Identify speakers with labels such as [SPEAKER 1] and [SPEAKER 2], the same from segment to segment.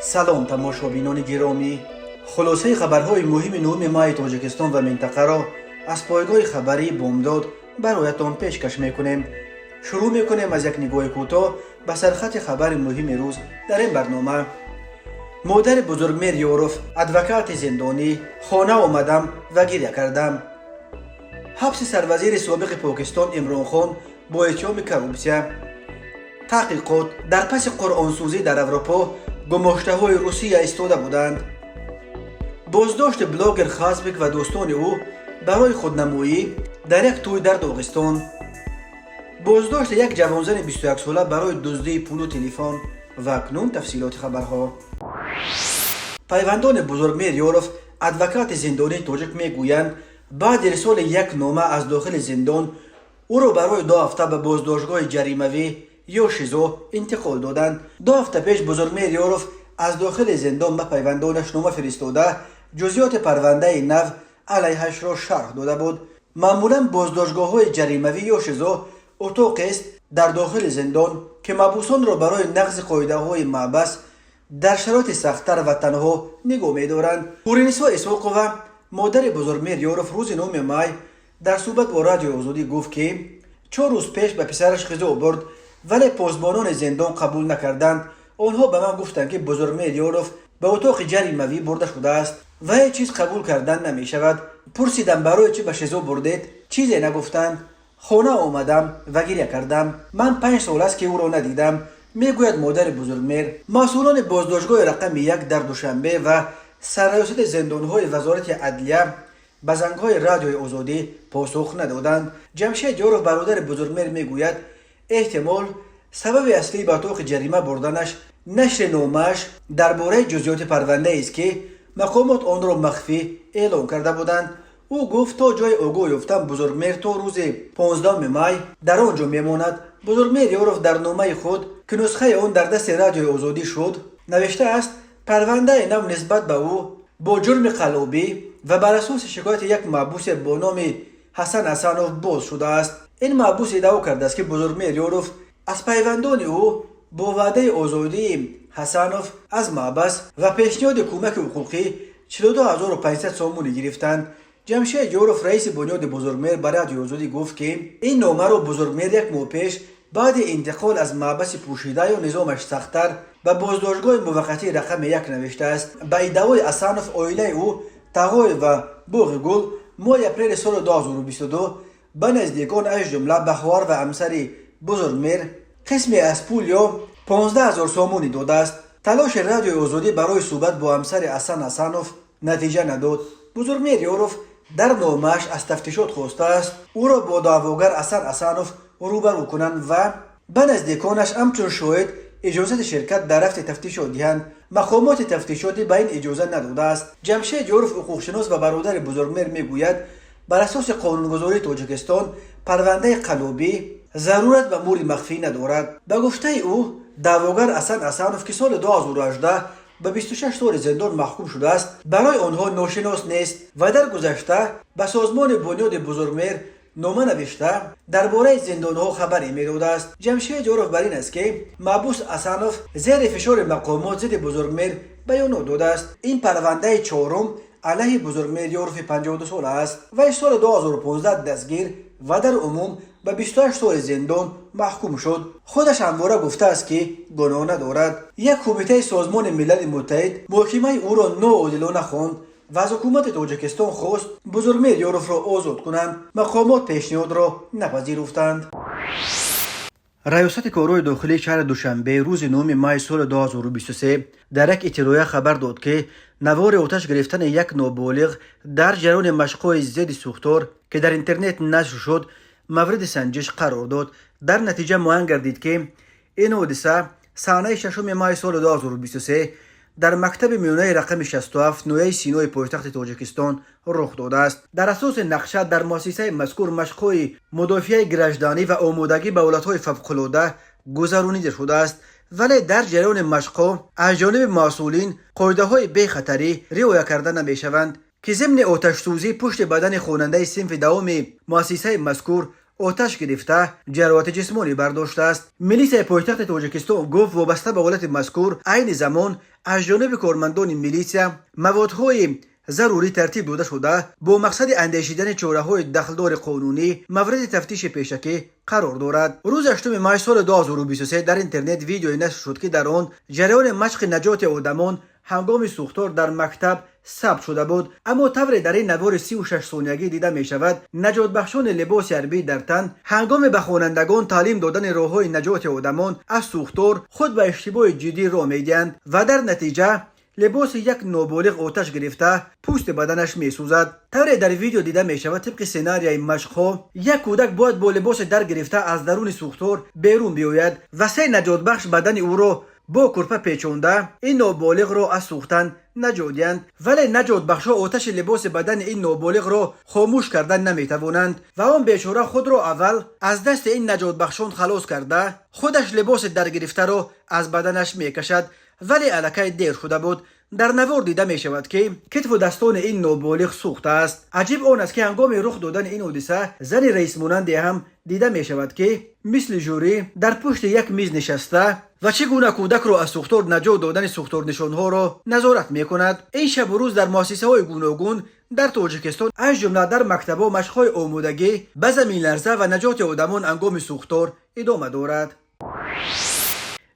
[SPEAKER 1] سلام تماشابینان گرامی، خلاصه خبرهای مهم نهم ماه تاجیکستان و منطقه را از پایگاه خبری بامداد برایتان پیشکش میکنیم. شروع میکنیم از یک نگاه کوتاه به سرخط خبر مهم روز در این برنامه. مادر بزرگ میر یوروف، ادوکات زندانی، خانه آمدم و گریه کردم. حبس سروزیر سابق پاکستان عمران خان با اتهام کروپسیا. تحقیقات در پس قرآنسوزی در اروپا گماشته های روسیه ایستاده بودند. بازداشت بلاگر خازبک و دوستان او برای خودنمایی در یک توی در داغستان. بازداشت یک جوانزن 21 ساله برای دزدی پول و تلفن. و اکنون تفصیلات خبرها. پیوندان بزرگ میر یوروف، ادوکات زندانی تاجیک میگویند بعد ارسال یک نامه از داخل زندان او را برای 2 هفته به بازداشتگاه جریموی یا شیزو انتقال دادند. 2 هفته پیش بزرگ میر یوروف از داخل زندان به پیوندانش نامه فرستاده جزئیات پرونده نو علیهش را شرح داده بود. معمولا بازداشتگاه های جریموی یا شیزو اتاق است در داخل زندان که محبوسان را برای نقض قاعده های محبس در شرایط سخت‌تر و تنها نگاه می‌دارند. پورینسا اسحاقова، مادر بزرگ میر یوروف، روز 9 مای در صحبت با رادیو آزادی گفت که 4 روز پیش به پسرش غذا آورد ولی پاسبانان زندان قبول نکردند. آنها به من گفتند که بزرگ میر یوروف به اتاق جریموی برده شده است و هیچ چیز قبول کردن نمی شود. پرسیدم برای چی به شیزو بردید؟ چیزی نگفتند. خانه آمدم و گریه کردم. من 5 سال است که او را ندیدم، میگوید مادر بزرگ میر. مسئولان بازداشتگاه رقم 1 در دوشنبه و سرریاست زندانهای وزارت عدلیه به زنگهای رادیوی آزادی پاسخ ندادند. جمشید یوروف برادر بزرگ میر میگوید احتمال سبب اصلی به اتاق جریمه بردنش نشر نامه‌اش درباره جزئیات پرونده است که مقامات آن را مخفی اعلام کرده بودند. او گفت تا جای آگاه یافتن بزرگ میر تا روز 15 مای در آنجا میماند. بزرگ میر یوروف در نامه خود که نسخه آن در دست رادیوی آزادی شد نوشته است پرونده نو نسبت به او با جرم قلابی و بر اساس شکایت یک محبوس با نام حسن حسنوف باز شده است. این محبوس ادعا کرده است که بزرگ میر یوروف از پیوندان او با وعده آزادی حسنوف از محبس و پیشنهاد کمک حقوقی 42500 سومونی گرفتند. جمشید یوروف، رئیس بنیاد بزرگ میر، به رادیو آزادی گفت که این نامه را بزرگ میر 1 ماه پیش بعد انتقال از محبس پوشیده یا نظامش سخت‌تر به بازداشتگاه موقتی رقم 1 نوشته است. به ادعای حسنوف عائله او تقای و باغ گل ماه اپریل سال 2022 به نزدیکان از جمله به خواهر و همسر بزرگ میر قسمی از پول یا 15000 سومونی داده است. تلاش رادیو آزادی برای صحبت با همسر حسن حسنوف نتیجه نداد. بزرگ میر یوروف در نامه‌اش از تفتیشات خواسته است او را با دعواگر حسن حسنوف روبرو کنند و به نزدیکانش همچون شاهد اجازه شرکت در رفت تفتیشات دهند. مقامات تفتیشاتی به این اجازه نداده است. جمشید یوروف، حقوقشناس و برادر بزرگ میر، میگوید بر اساس قانونگذاری تاجیکستان پرونده قلابی ضرورت به امور مخفی ندارد. به گفته او دعواگر حسن حسنوف که سال 2018 به 26 سال زندان محکوم شده است برای آنها ناشناس نیست و در گذشته به سازمان بنیاد بزرگ میر نامه نوشته درباره زندانها خبری می‌داده است. جمشید یوروف بر این است که محبوس حسنوف زیر فشار مقامات ضد بزرگ میر بیان داده است. این پرونده 4م علیه بزرگ میر یوروف 52 ساله است و سال 2015 دستگیر و در عموم به 28 سال زندان محکوم شد. خودش همواره گفته است که گناه ندارد. یک کمیته سازمان ملل متحد محاکمه او را ناعادلانه خواند و از حکومت تاجیکستان خواست بزرگ میر یوروف را آزاد کنند. مقامات پیشنهاد را نپذیرفتند. ریاست کارهای داخلی شهر دوشنبه روز 9 مای سال 2023 در یک اطلاعیه خبر داد که نوار آتش گرفتن یک نابالغ در جریان مشق‌های ضد سوختار که در اینترنت نشر شد مورد سنجش قرار داد. در نتیجه معین گردید که این حادثه صحنه 6 مای سال 2023 در مکتب میانه رقم 67 نویه سینوی پایتخت تاجیکستان رخ داده است. در اساس نقشه در مؤسسه مذکور مشق‌های مدافع گرجدانی و آمادگی به حالت‌های فوق‌العاده گذرانیده شده است ولی در جریان مشق‌ها از جانب مسئولین قاعده‌های بی خطری رعایت کرده نمی‌شوند که ضمن آتش سوزی پشت بدن خواننده صنف دوم مؤسسه مذکور آتش گرفته جراحت جسمانی برداشته است. میلیس پایتخت تاجیکستان گفت وابسته به حالت مذکور عین زمان از جانب کارمندان میلیسیا موادهای ضروری ترتیب داده شده با مقصد اندیشیدن چاره‌های دخلدار قانونی مورد تفتیش پیشکی قرار دارد. روز 8 ماه سال 2023 در اینترنت ویدیویی نشر شد که در آن جریان مشق نجات آدمان هنگام سوختار در مکتب ثبت شده بود، اما طور در این نوار 36 ثانیه‌ای دیده می شود نجات بخشان لباس حربی در تن هنگام به خوانندگان تعلیم دادن راه‌های نجات آدمان از سوختار خود به اشتباه جدی راه می‌دهند و در نتیجه لباس یک نابالغ آتش گرفته پوست بدنش می سوزد. طور در ویدیو دیده می شود طبق سناریوی مشق‌ها یک کودک باید با لباس در گرفته از درون سوختار بیرون بیاید و 3 نجات بخش بدن او را با کرپه پیچونده این نابالغ را از سوختن نجات دهند، ولی نجات بخش‌ها آتش لباس بدن این نابالغ را خاموش کردن نمی توانند و آن بیچاره خود را اول از دست این نجات بخشان خلاص کرده خودش لباس در گرفته را از بدنش می کشد، ولی الکی دیر شده بود. در نوار دیده می شود که کتف و دستان این نابالغ سوخته است. عجیب آن است که هنگام رخ دادن این حادثه زن رئیس مانندی هم دیده می شود که مثل جوری در پشت یک میز نشسته و چگونه کودک را از سوختار نجات دادن سوختار نشانها را نظارت می کند. این شب و روز در مؤسسه های گوناگون در تاجیکستان از جمله در مکتب‌ها مشق‌های آمادگی به زمین لرزه و نجات آدمان هنگام سوختار ادامه دارد.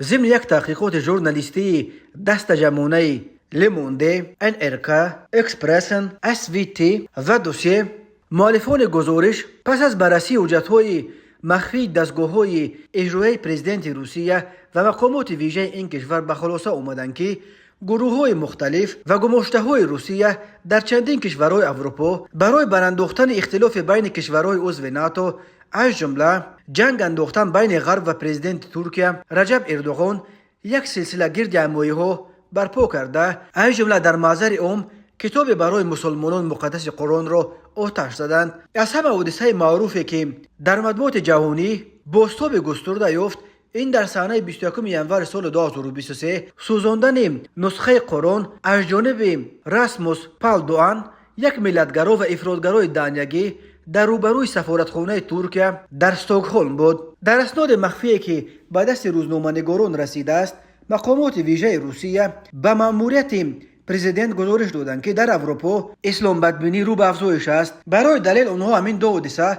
[SPEAKER 1] ضمن یک تحقیقات ژورنالیستی دست جمعانه لمونده، NRK، اکسپرسن، SVT و دوسیه مؤلفان گزارش پس از بررسی حجت‌های مخفی دستگاه‌های اجرایی پرزیدنت روسیه و مقامات ویژه این کشور به خلاصه آمدند که گروه‌های مختلف و گماشته‌های روسیه در چندین کشورهای اروپا برای برانداختن اختلاف بین کشورهای عضو ناتو از جمله جنگ انداختن بین غرب و پرزیدنت ترکیه رجب اردوغان یک سلسله گرد همایی‌ها برپا کرده، از جمله در محضر عام کتاب برای مسلمانان مقدس قرآن را آتش زدند. از همه حادثه معروفی که در مطبوعات جهانی بازتاب گسترده یافت این در صحنه 21 ینور سال 2023 سوزاندن نسخه قرآن از جانب راسموس پالدوان یک ملتگرا و افراطگرای دانیگی در روبروی سفارتخانه ترکیه در استکهلم بود. در اسناد مخفی که به دست روزنامه‌نگاران رسیده است مقامات ویژه روسیه به مأموریت پرزیدنت گزارش دادند که در اروپا اسلام بدبینی رو به افزایش است. برای دلیل آنها همین دو حادثه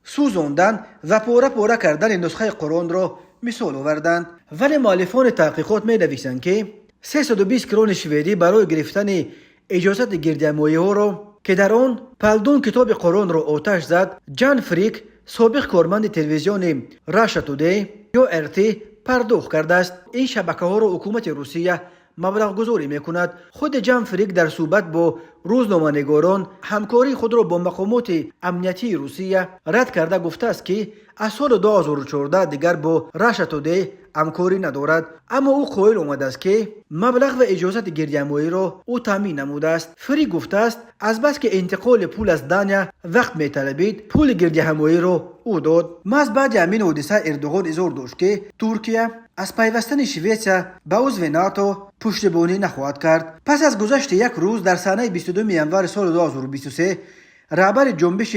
[SPEAKER 1] سوزاندن و پاره کردن نسخه قرآن را مثال آوردند، ولی مؤلفان تحقیقات می نویسند که 320 کرون شویدی برای گرفتن اجازت گردهمایی‌ها را که در آن پالدون کتاب قرآن را آتش زد جان فریک سابق کارمند تلویزیون راشا تودی یا RT پرداخت کرده است. این شبکه‌ها را حکومت روسیه مبلغ گذاری میکند. خود جان فریک در صحبت با روزنامه‌نگاران همکاری خود را با مقامات امنیتی روسیه رد کرده گفته است که از سال 2014 دیگر با راشا تودی همکاری ندارد، اما او قائل آمده است که مبلغ و اجازت گردهمایی را او تامین نموده است. فریک گفته است از بس که انتقال پول از دانیا وقت میطلبید پول گردهمایی را او داد. محض بعد همین حادثه اردوغان اظهار داشت که ترکیه از پیوستن سوئیسیا به عضو ناتو پشتیبانی نخواهد کرد. پس از گذشت یک روز در صحنه 22 ینور سال 2023 رهبر جنبش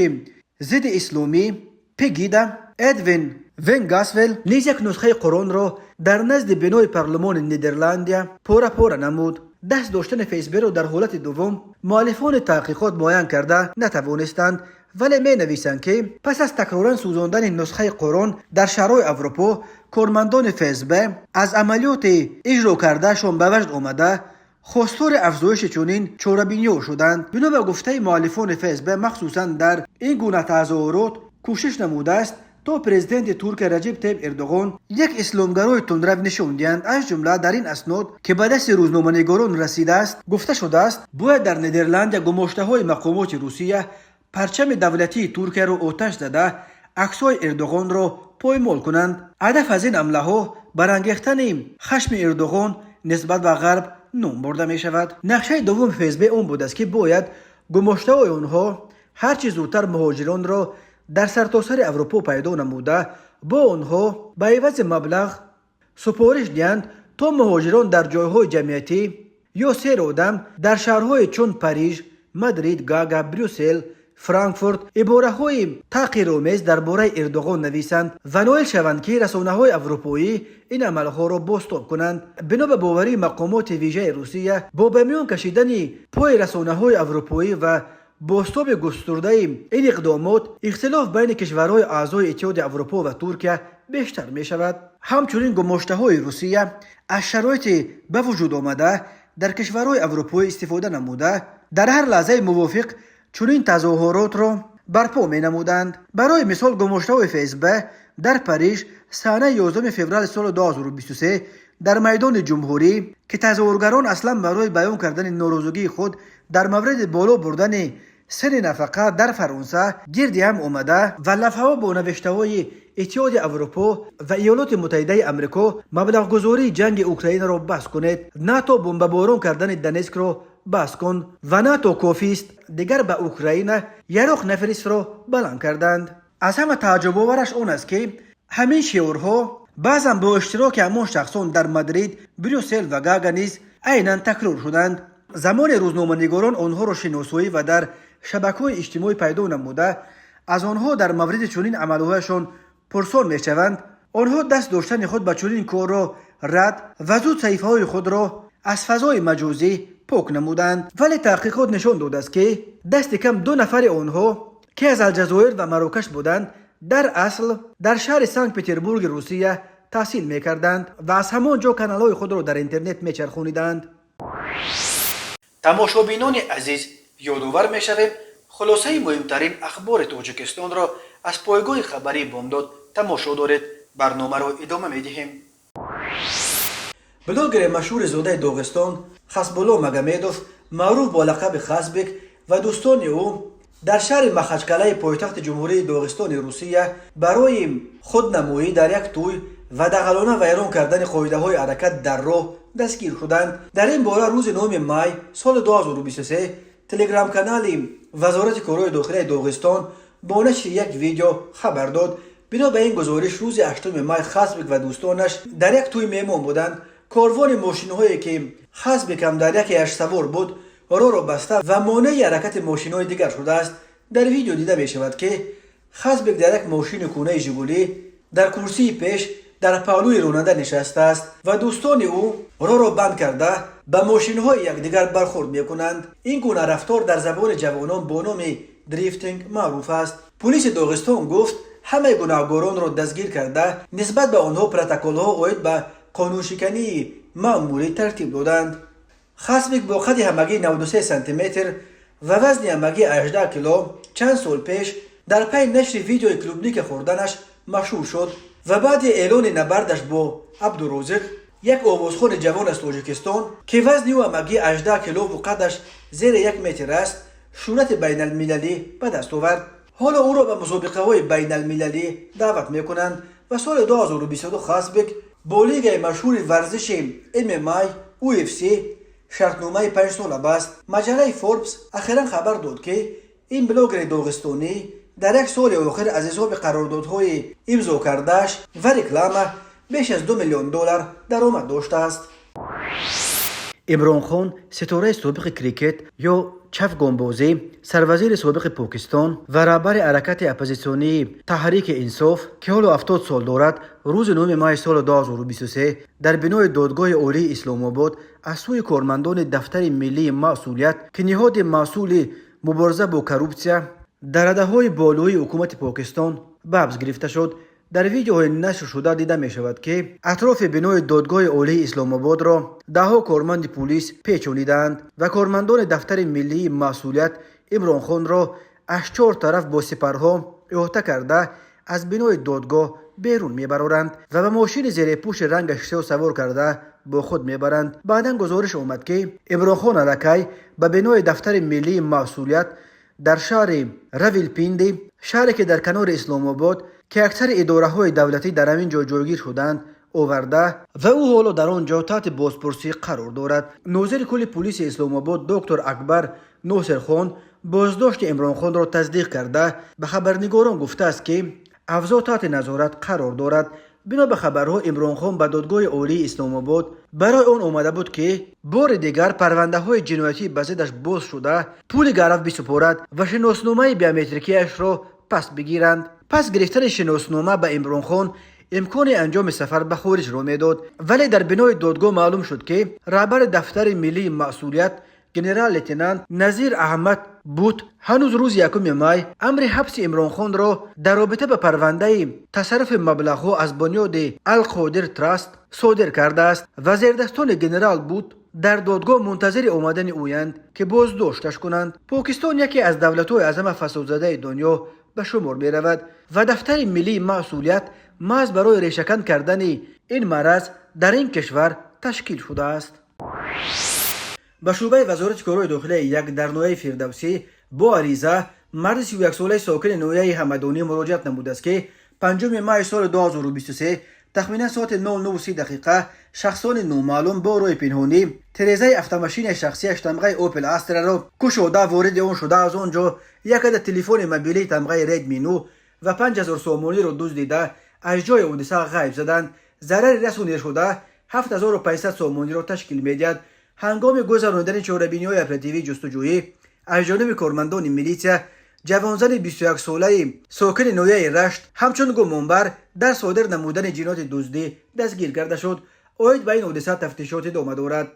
[SPEAKER 1] ضد اسلامی پگیدا ادوین ونگاسول نیز یک نسخه قرآن را در نزد بنای پارلمان نیدرلندیا پاره نمود. دست داشتن فیسبوک را در حالت دوم مؤلفان تحقیقات معین کرده نتوانستند، ولی می نویسند که پس از تکرارا سوزاندن نسخه قرآن در شهرهای اروپا کارمندان فیسبوک از عملیات اجرا کردهشان به وجد آمده خواستار افزایش چنین چاره‌بینی شدند. بنا به گفته مؤلفان فیسبوک مخصوصا در این گونه تظاهرات کوشش نموده است تا پرزیدنت ترک رجب طیب اردوغان یک اسلامگرای تندرو نشان دهند. از جمله در این اسناد که به دست روزنامه‌نگاران رسیده است گفته شده است باید در نیدرلند گماشته‌های مقامات روسیه پرچم دولتی ترکیه را آتش زده عکس‌های اردوغان را پایمال کنند. هدف از این حمله‌ها برانگیختن خشم اردوغان نسبت به غرب نام برده می شود. نقشه دوم فیسبوک اون بود است که باید گماشته‌های آنها هرچی زودتر مهاجران را در سرتاسر اروپا پیدا نموده با آنها به عوض مبلغ سپارش دهند تا مهاجران در جایهای جمعیتی یا سیر آدم در شهرهای چون پاریس، مادرید، گاگا، بروسل، فرانکفورت عباره‌های تحقیرآمیز درباره اردوغان نویسند و نائل شوند که رسانه‌های اروپایی این عملها را بازتاب کنند. بنا به باوری مقامات ویژه روسیه، با به میان کشیدن پای رسانه‌های اروپایی و بازتاب گسترده این اقدامات، اختلاف بین کشورهای اعضای اتحاد اروپا و ترکیه بیشتر می شود. همچنین گماشته‌های روسیه از شرایط به وجود آمده در کشورهای اروپایی استفاده نموده در هر لحظه موافق چنین تظاهرات را برپا می نمودند. برای مثال گماشته‌های فیسبوک در پاریس سحنه 11 فوریه سال 2023 در میدان جمهوری که تظاهرگران اصلا برای بیان کردن ناراضگی خود در مورد بالا بردن سن نفقه در فرانسه گردی هم آمده و لفظ‌ها با نوشته‌های اتحاد اروپا و ایالات متحده آمریکا مبلغ گذاری جنگ اوکراین را بس کنید، نه تا بمباران کردن دنیسک را بس کن و نه تا کافی است دیگر به اوکراین یراق نفرست را بلند کردند. از همه تعجب آورش آن است که همین شعارها بعضا با اشتراک همان شخصان در مادرید، بروکسل و گاگا نیز عیناً تکرار شدند. زمان روزنامه‌نگاران آنها را شناسایی و در شبکه‌های اجتماعی پیدا نموده از آنها در مورد چنین عملهایشان پرسان می‌شوند. آنها دست داشتن خود به چنین کار را رد و زود صحیفه‌های خود را از فضای مجازی پاک نمودند. ولی تحقیقات نشان داده است که دست کم 2 نفر آنها که از الجزایر و مراکش بودند در اصل در شهر سنت پترزبورگ روسیه تحصیل می‌کردند و از همانجا کانال‌های خود را در اینترنت می‌چرخانیدند. تماشابینان عزیز، یادآور می‌شویم خلاصه مهمترین اخبار تاجیکستان را از پایگاه خبری بامداد تماشا دارید. برنامه را ادامه می‌دهیم. بلاگر مشهور زاده داغستان خسبولا مگامدوف معروف با لقب خسبک و دوستان او در شهر مخچکله پایتخت جمهوری داغستان روسیه برای خودنمایی در یک توی و دغلانه ویران کردن قاعده‌های حرکت در راه دستگیر شدند. در این باره روز 9 می سال 2023 تلگرام کانال وزارت کارهای داخلی داغستان با نشر یک ویدیو خبر داد. بنا به این گزارش روز 8 می خسبک و دوستانش در یک توی مهمان بودند. کاروان ماشین‌هایی که خسبک هم در یکی‌اش سوار بود راه را بسته و مانع حرکت ماشین‌های دیگر شده است. در ویدیو دیده می‌شود که خسبک در یک ماشین کونه ژگولی در کرسی پیش در پهلوی راننده نشسته است و دوستان او راه را بند کرده به ماشین‌های یکدیگر برخورد می‌کنند. این گونه رفتار در زبان جوانان با نام دریفتینگ معروف است. پلیس داغستان گفت همه گناهکاران را دستگیر کرده نسبت به آنها پروتکل‌ها عاید به قانونشکنی مأموری ترتیب دادند. خسبک با قد همگی 93 سانتی متر و وزن همگی 18 کیلو چند سال پیش در پی نشر ویدیوی کلوبنیک خوردنش مشهور شد و بعد اعلان نبردش با عبدالرازق یک آوازخوان جوان از تاجیکستان که وزن او همگی 18 کیلو و قدش زیر 1 متر است شهرت بین المللی به دست آورد. حالا او را به مسابقه‌های بین المللی دعوت می‌کنند و سال 2022 خسبک با لیگ مشهور ورزش MMA UFC شرطنامه 5 ساله بست. مجله فوربس اخیراً خبر داد که این بلاگر داغستانی در یک سال آخر از حساب قراردادهای امضا کرده‌اش و رکلام بیش از $2 میلیون درآمد داشته است. عمران خان ستاره سابق کریکت یا چفگانبازی، سروزیر سابق پاکستان و رهبر حرکت اپوزیسیونی تحریک انصاف که حالا 70 سال دارد، روز 9 می سال 2023 در بنای دادگاه عالی اسلام آباد از سوی کارمندان دفتر ملی مسئولیت که نهاد مسئول مبارزه با کروپسیا در رده‌های بالای حکومت پاکستان بابز گرفته شد. در ویدیوهای نشر شده دیده می شود که اطراف بنای دادگاه عالی اسلام آباد را دهها کارمند پلیس پیچانیدند و کارمندان دفتر ملی مسئولیت عمران خان را از 4 طرف با سپرها احاطه کرده از بنای دادگاه بیرون میبرند و به ماشین زیر پوش رنگش سیاه سوار کرده با خود میبرند. بعداً گزارش آمد که عمران خان الکی به بنای دفتر ملی مسئولیت در شهر راولپیندی، شهری که در کنار اسلام آباد که اکثر اداره‌های دولتی در همین جا جایگیر شدند آورده و او حالا در آنجا تحت بازپرسی قرار دارد. ناظر کل پلیس اسلام آباد دکتر اکبر ناصر خان بازداشت عمران خان را تصدیق کرده به خبرنگاران گفته است که افزا تحت نظارت قرار دارد بنا به خبرها عمران خان به دادگاه عالی اسلام آباد برای آن آمده بود که بار دیگر پرونده های جنایتی به ضدش باز شده پول گرفت بسپارد و شناسنامه بیومتریکیش را پس بگیرند. پس گرفتن شناسنامه به عمران خان امکان انجام سفر به خارج را میداد، ولی در بنای دادگاه معلوم شد که رهبر دفتر ملی مسئولیت جنرال لیتنانت نظیر احمد بود هنوز روز 1 می امر حبس عمران خان را در رابطه به پرونده تصرف مبلغ‌ها از بنیاد القادر تراست صادر کرده است و زیردستان جنرال بود در دادگاه منتظر آمدن اویند که بازداشتش کنند. پاکستان یکی از دولت‌های اعظم فسادزده دنیا به شمار می رود و دفتر ملی مسئولیت محض برای ریشه‌کن کردن این مرض در این کشور تشکیل شده است. به شعبه وزارت کارهای داخلی یک در نویه فردوسی با عریضه مرد 31 ساله ساکن نویه همدانی مراجعت نموده است که 5 می سال 2023 تخمینا ساعت 09:30 دقیقه شخصان نامعلوم با روی پنهانی تریزه افت شخصیش تمغه اوپل استرا را کشوده وارد آن شده از آنجا یک عدد تلفن موبیلی تمغه ردمی 9 و 5000 سومانی را دزدیده از جای حادثه غیب زدند. ضرر رسانیده شده 7500 سومانی را تشکیل می‌دهد. هنگام گذراندن چهاربینی‌های اپراتیوی جستجویی از جانب کارمندان میلیسیا جوانزن 21 ساله ساکن نویه رشت همچون گمانبر در صادر نمودن جنایت دزدی دستگیر کرده شد. اوید به این حادثه تفتیشات ادامه دارد.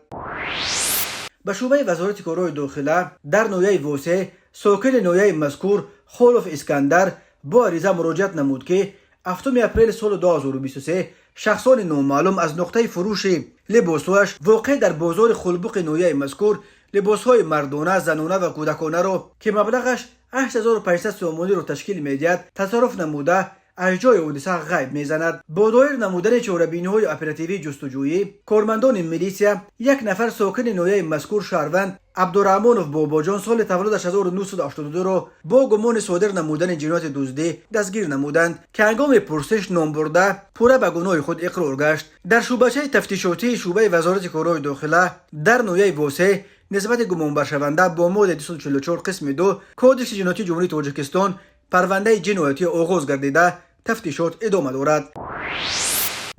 [SPEAKER 1] به شعبه وزارت کارهای داخلی در نویه واسه ساکن نویه مذکور خلف اسکندر با عریضه مراجعت نمود که 7 اپریل سال 2023 شخصان نامعلوم از نقطه فروش لباسهایش واقع در بازار خلبق نویه مذکور لباسهای مردانه، زنانه و کودکانه را که مبلغش 8500 سومانی را تشکیل می‌دهد تصرف نموده از جای حادثه غیب میزند. با دایر نمودن چهاربینی‌های اپراتیوی جستجویی کارمندان میلیسیا یک نفر ساکن نویه مذکور شهروند عبدالرحمن باباجان سال تولدش 1982 را با گمان صادر نمودن جنایت دزدی دستگیر نمودند که هنگام پرسش نام برده پوره به گناه خود اقرار گشت. در شعبه تفتیشاتی شعبه وزارت کارهای داخلی در نویه واسه نسبت گمان برشونده با ماده 244 قسم 2 کدکس جنایتی جمهوری تاجیکستان پرونده جنایتی آغاز گردیده تفتیشات ادامه دارد.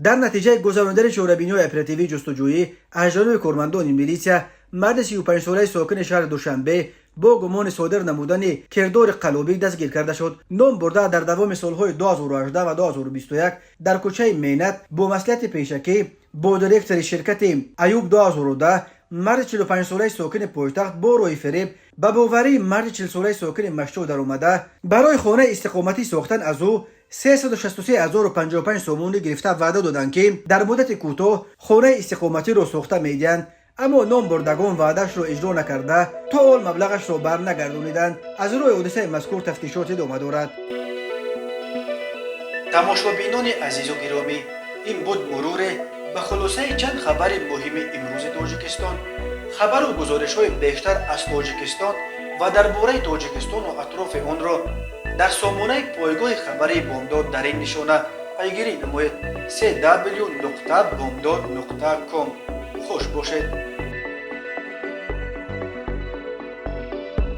[SPEAKER 1] در نتیجه گذراندن چهاربینی‌های اپراتیوی جستجویی از جانب کارمندان میلیسیا مرد 35 ساله ساکن شهر دوشنبه با گمان صادر نمودن کردار قلابی دستگیر کرده شد. نام برده در دوام سالهای 2018 و 2021 در کوچه مینت با مصلحت پیشکی با دایرکتور شرکت ایوب 2010 مرد 45 ساله ساکن پایتخت با روی فریب به باوری مرد 40 ساله ساکن مشتو در اومده برای خانه استقامتی ساختن از او 363055 سومانی گرفته وعده دادند که در مدت کوتاه خانه استقامتی را ساخته می‌دهند، اما نام بردگان وعده‌اش را اجرا نکرده تا حال مبلغش را برنگردانیدند. از روی حادثه مذکور تفتیشات ادامه دارد. تماشابینان عزیز و گرامی، این بود مرور به خلاصه چند خبر مهم امروز تاجیکستان. خبر و گزارش‌های بیشتر از تاجیکستان و درباره تاجیکستان و اطراف آن را در سامانه پایگاه خبری بامداد در این نشانه پیگیری نمایید: www.bamdad.com. خوش باشید.